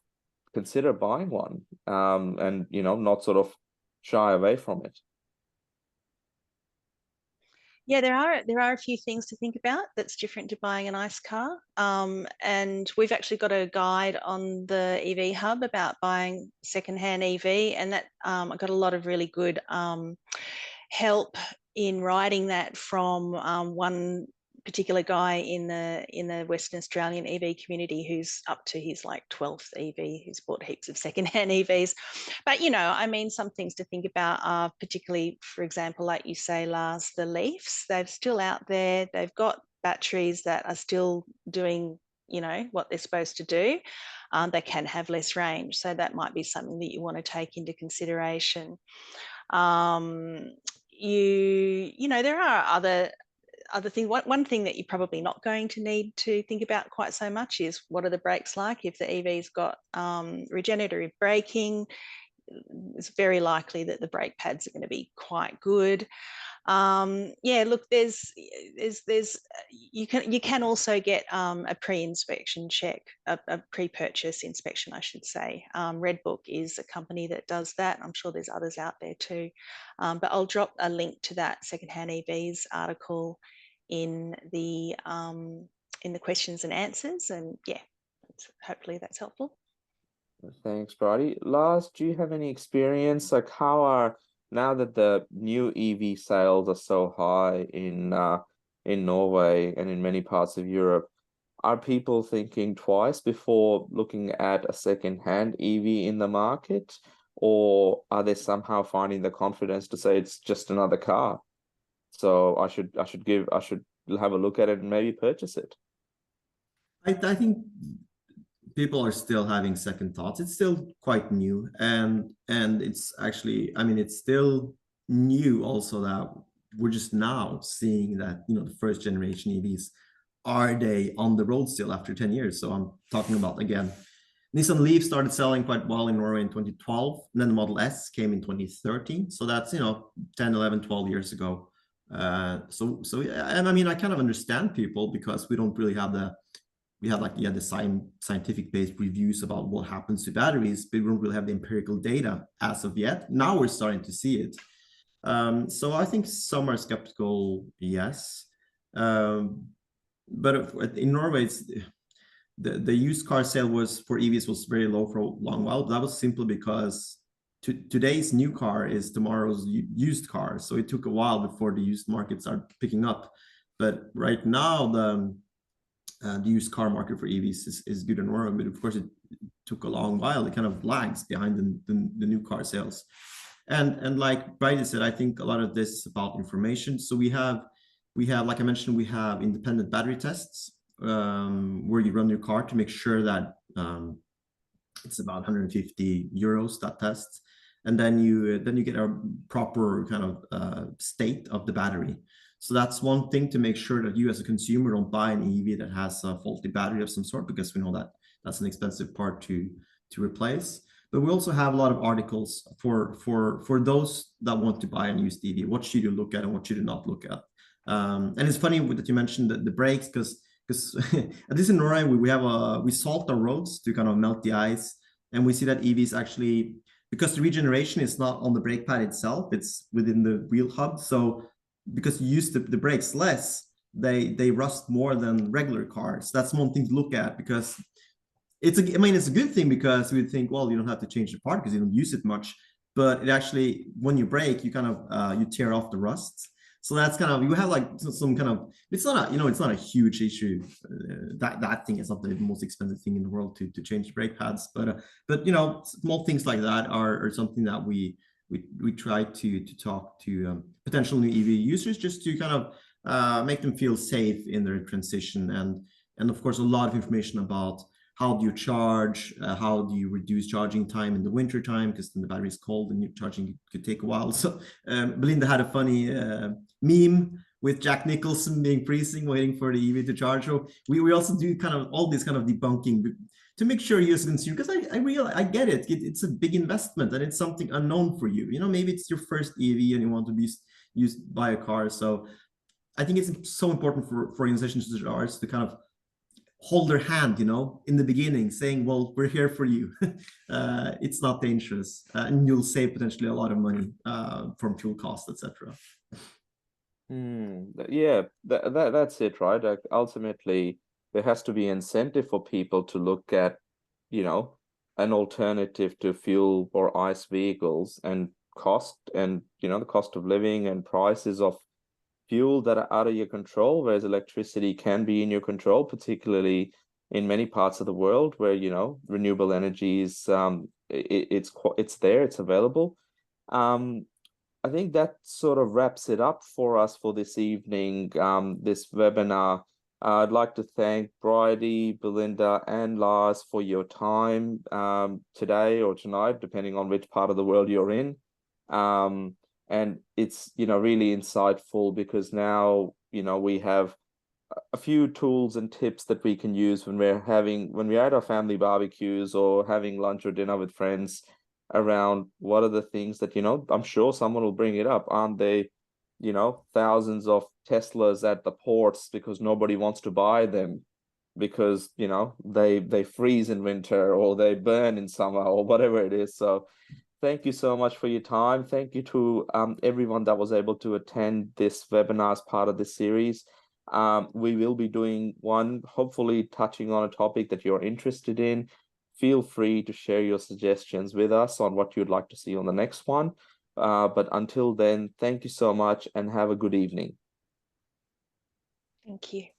consider buying one, and, you know, not sort of shy away from it? Yeah, there are a few things to think about that's different to buying an ICE car. And we've actually got a guide on the EV Hub about buying secondhand EV, and that I got a lot of really good help in writing that from one particular guy in the Western Australian EV community who's up to his like 12th EV, who's bought heaps of secondhand EVs. But, you know, I mean, some things to think about are particularly, for example, like you say, Lars, the Leafs, they're still out there. They've got batteries that are still doing, you know, what they're supposed to do. They can have less range. So that might be something that you want to take into consideration. You know, there are other thing. One thing that you're probably not going to need to think about quite so much is, what are the brakes like? If the EV's got regenerative braking, it's very likely that the brake pads are going to be quite good. Yeah, look, you can also get a pre-inspection check, a pre-purchase inspection, I should say. Redbook is a company that does that. I'm sure there's others out there too, but I'll drop a link to that Secondhand EVs article in the questions and answers, and yeah, hopefully that's helpful. Thanks, Bridie. Lars, do you have any experience? Like, now that the new EV sales are so high in Norway and in many parts of Europe, are people thinking twice before looking at a second-hand EV in the market, or are they somehow finding the confidence to say it's just another car, so I should have a look at it and maybe purchase it? I think people are still having second thoughts. It's still quite new, and it's actually, I mean, it's still new also that we're just now seeing that, you know, the first generation EVs, are they on the road still after 10 years? So I'm talking about, again, Nissan Leaf started selling quite well in Norway in 2012, and then the Model S came in 2013. So that's, you know, 10, 11, 12 years ago. And I mean, I kind of understand people, because we don't really have the scientific based reviews about what happens to batteries, but we don't really have the empirical data as of yet. Now we're starting to see it. So I think some are skeptical, yes. But in Norway, the used car sale for EVs was very low for a long while. That was simply because today's new car is tomorrow's used car. So it took a while before the used market started picking up. But right now, the used car market for EVs is good in Norway, but of course it took a long while. It kind of lags behind the new car sales. And like Bridie said, I think a lot of this is about information. So we have, like I mentioned, we have independent battery tests, where you run your car to make sure that it's about 150 euros, that test. And then you get a proper kind of state of the battery. So that's one thing, to make sure that you as a consumer don't buy an EV that has a faulty battery of some sort, because we know that that's an expensive part to replace. But we also have a lot of articles for those that want to buy a used EV. What should you look at and what should you not look at? And it's funny that you mentioned the brakes, because at least in Norway, we salt our roads to kind of melt the ice, and we see that EVs actually, because the regeneration is not on the brake pad itself, it's within the wheel hub. So because you use the brakes less, they rust more than regular cars. That's one thing to look at, because it's a good thing, because we think, well, you don't have to change the part because you don't use it much, but it actually, when you brake, you kind of you tear off the rust. So that's kind of, you have like some kind of, it's not a huge issue. That thing is not the most expensive thing in the world to change brake pads, but you know, small things like that are something that we try to talk to potential new EV users, just to kind of make them feel safe in their transition, and of course a lot of information about how do you charge, how do you reduce charging time in the winter time, because then the battery is cold and charging could take a while. So Belinda had a funny meme with Jack Nicholson being freezing, waiting for the EV to charge. So we also do kind of all this kind of debunking to make sure you as a consumer, because I get it. It's a big investment and it's something unknown for you. You know, maybe it's your first EV and you want to be used by a car. So I think it's so important for organizations such as ours to kind of hold their hand, you know, in the beginning, saying, well, we're here for you. It's not dangerous, and you'll save potentially a lot of money from fuel costs, etc. Yeah, that's it, right? Like, ultimately, there has to be incentive for people to look at, you know, an alternative to fuel or ICE vehicles, and cost, and, you know, the cost of living and prices of fuel that are out of your control, whereas electricity can be in your control, particularly in many parts of the world where, you know, renewable energy is it's there, it's available. I think that sort of wraps it up for us for this evening, this webinar. I'd like to thank Bridie, Belinda, and Lars for your time today or tonight, depending on which part of the world you're in. And it's, you know, really insightful, because now, you know, we have a few tools and tips that we can use when we're at our family barbecues or having lunch or dinner with friends, around what are the things that, you know, I'm sure someone will bring it up. Aren't they, thousands of Teslas at the ports because nobody wants to buy them because they freeze in winter or they burn in summer or whatever it is. So thank you so much for your time. Thank you to everyone that was able to attend this webinar as part of this series. We will be doing one, hopefully touching on a topic that you're interested in. Feel free to share your suggestions with us on what you'd like to see on the next one. But until then, thank you so much and have a good evening. Thank you.